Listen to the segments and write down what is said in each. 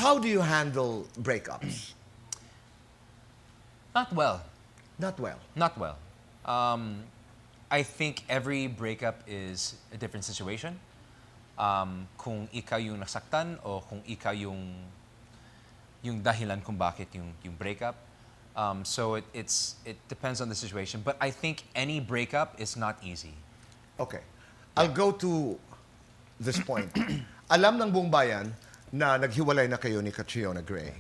How do you handle breakups? Not well. Not well. Not well. I think every breakup is a different situation. Kung ikaw yung nasaktan o kung ikaw yung dahilan kung bakit yung breakup. So it depends on the situation. But I think any breakup is not easy. Okay. I'll go to this point. Alam ng buong bayan na naghiwalay na kayo ni Catriona Gray,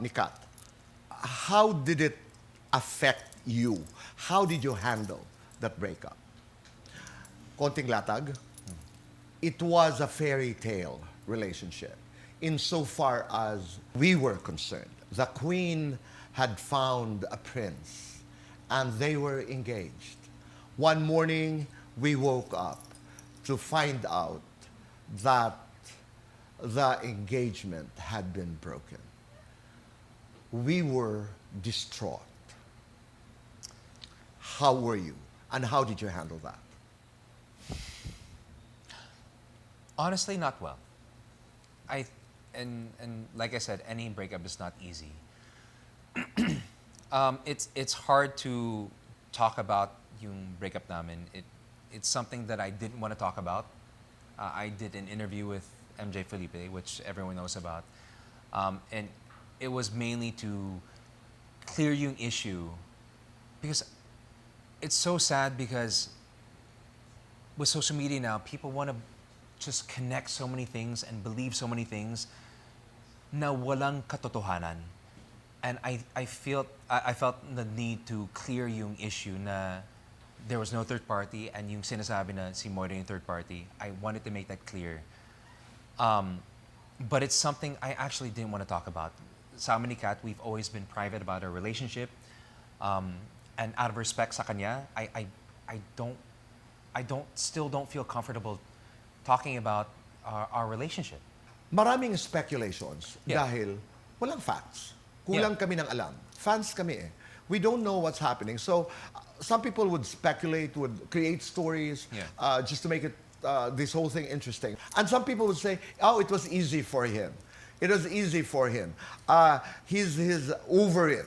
ni Kat. How did it affect you? How did you handle that breakup? Konting latag. It was a fairy tale relationship insofar as we were concerned. The queen had found a prince and they were engaged. One morning, we woke up to find out that the engagement had been broken. We were distraught. How were you? And how did you handle that? Honestly, not well. And like I said, any breakup is not easy. It's hard to talk about yung breakup namin. It's something that I didn't want to talk about. I did an interview with MJ Felipe, which everyone knows about. And it was mainly to clear yung issue. Because it's so sad because with social media now, people want to just connect so many things and believe so many things na walang katotohanan. And I felt the need to clear yung issue na there was no third party and yung sinasabi na si Moira yung third party. I wanted to make that clear. But it's something I actually didn't want to talk about. Sa amin ni Kat, we've always been private about our relationship. And out of respect sa kanya, I still don't feel comfortable talking about our relationship. Maraming speculations dahil walang facts. Kulang Yeah. kami ng alam. Fans kami eh. We don't know what's happening. So some people would speculate, would create stories just to make it this whole thing interesting. And some people would say, oh, it was easy for him. It was easy for him. He's over it.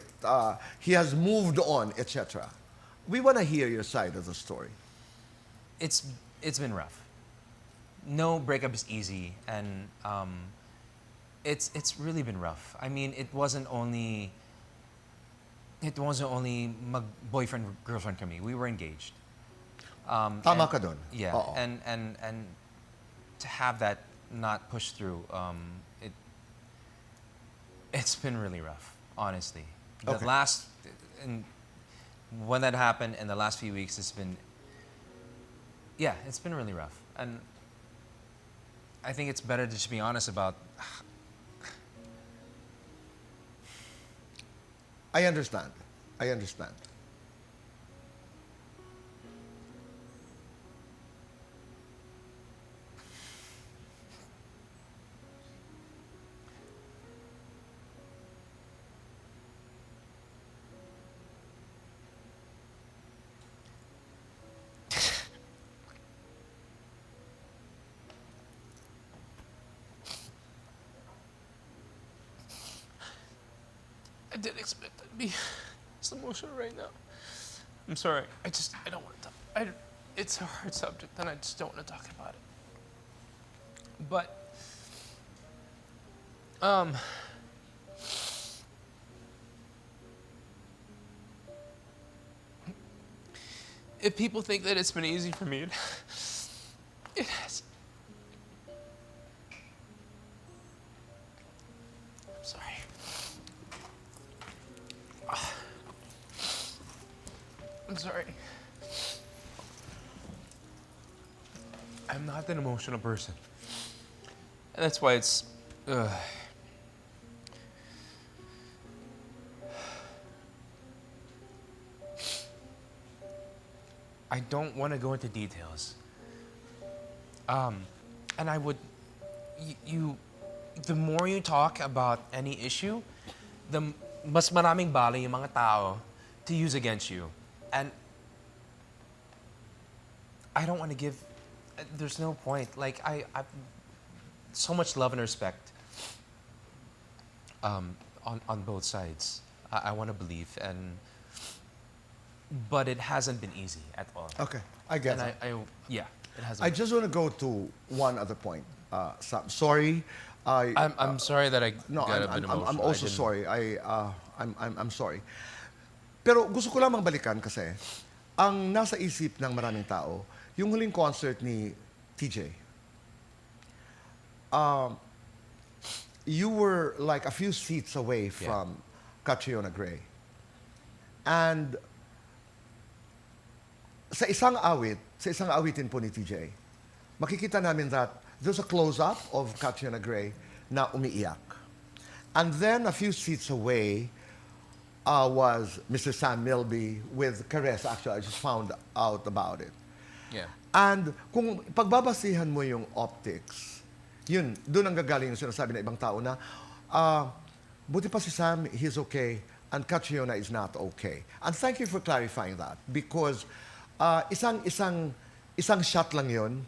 He has moved on, etc. We want to hear your side of the story. It's been rough. No breakup is easy, and it's really been rough. I mean, it wasn't only mag boyfriend girlfriend kami. We were engaged. Tama ka dun. Yeah, Oo. and to have that not pushed through, it's been really rough, honestly. The Okay. when that happened in the last few weeks, it's been really rough, and I think it's better to just be honest about. I understand. I understand. I didn't expect I'd be this emotional right now. I'm sorry. I don't want to talk. It's a hard subject, and I just don't want to talk about it. But, if people think that it's been easy for me, it has. I'm sorry. I'm sorry. I'm not an emotional person. And that's why it's... I don't want to go into details. And I would... the more you talk about any issue, the mas maraming bala yung mga tao to use against you. And I don't want to give... There's no point. Like, I so much love and respect On both sides. I want to believe, but it hasn't been easy at all. Okay, I get And it. yeah, it hasn't. I just want to go to one other point. Sam, sorry. I'm sorry that I No, got a bit emotional. I'm I also didn't- sorry. I'm sorry. Pero gusto ko lamang balikan kasi ang nasa isip ng maraming tao, yung huling concert ni TJ. You were like a few seats away from Catriona Gray. And sa isang awitin po ni TJ, makikita namin that there's a close-up of Catriona Gray na umiiyak. And then a few seats away was Mr. Sam Milby with Caress. Actually, I just found out about it. Yeah. And kung pagbabasihan mo yung optics, yun, doon ang gagaling yung sinasabi ng ibang tao na, buti pa si Sam, he's okay, and Catriona is not okay. And thank you for clarifying that because isang shot lang yun,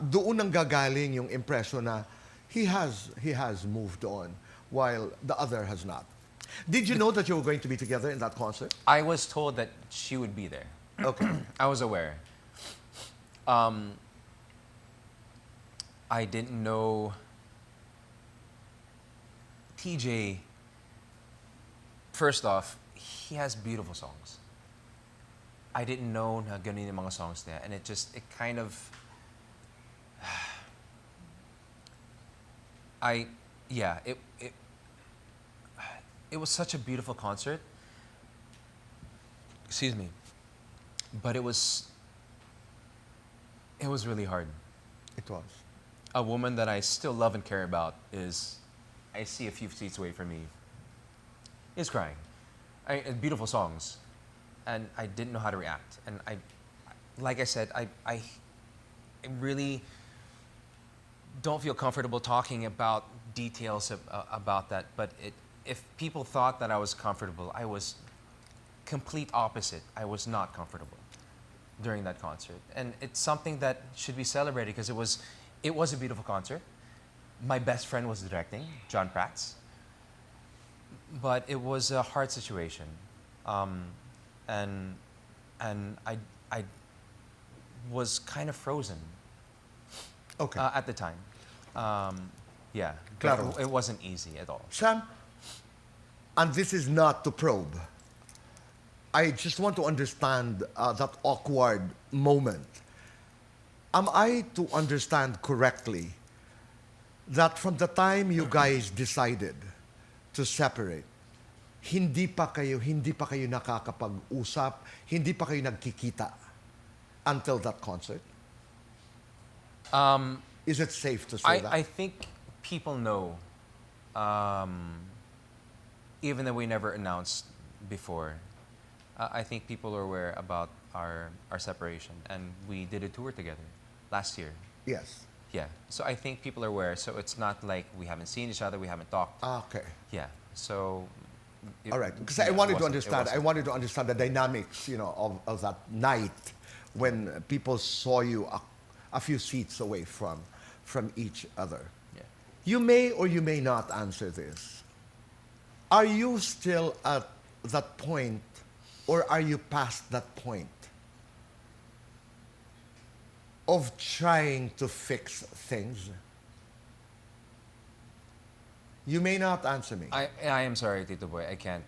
doon ang gagaling yung impression na he has moved on while the other has not. Did you know that you were going to be together in that concert? I was told that she would be there. Okay. I was aware. I didn't know TJ. First off, he has beautiful songs. I didn't know na ganun yung mga songs niya, and it kind of, it was such a beautiful concert. Excuse me, but it was really hard. It was. A woman that I still love and care about I see a few seats away from me, is crying. Beautiful songs, and I didn't know how to react. And like I said, I really don't feel comfortable talking about details about that. But if people thought that I was comfortable, I was complete opposite. I was not comfortable during that concert, and it's something that should be celebrated because it was a beautiful concert. My best friend was directing, John Prats, but it was a hard situation, and I was kind of frozen Okay. at the time. Yeah, Claro. but it wasn't easy at all. Sam, and this is not to probe. I just want to understand that awkward moment. Am I to understand correctly that from the time you guys decided to separate, hindi pa kayo nakakapag-usap, hindi pa kayo nagkikita until that concert? Is it safe to say that? I think people know, even though we never announced before. I think people are aware about our separation, and we did a tour together last year. Yes. Yeah, so I think people are aware. So it's not like we haven't seen each other, we haven't talked. Okay. Yeah, so. All right, because yeah, I it wanted to wasn't- it understand. I wasn't. wanted to understand the dynamics, of that night when people saw you a few seats away from each other. Yeah. You may or you may not answer this. Are you still at that point, or are you past that point of trying to fix things? You may not answer me. I am sorry, Tito Boy. I can't.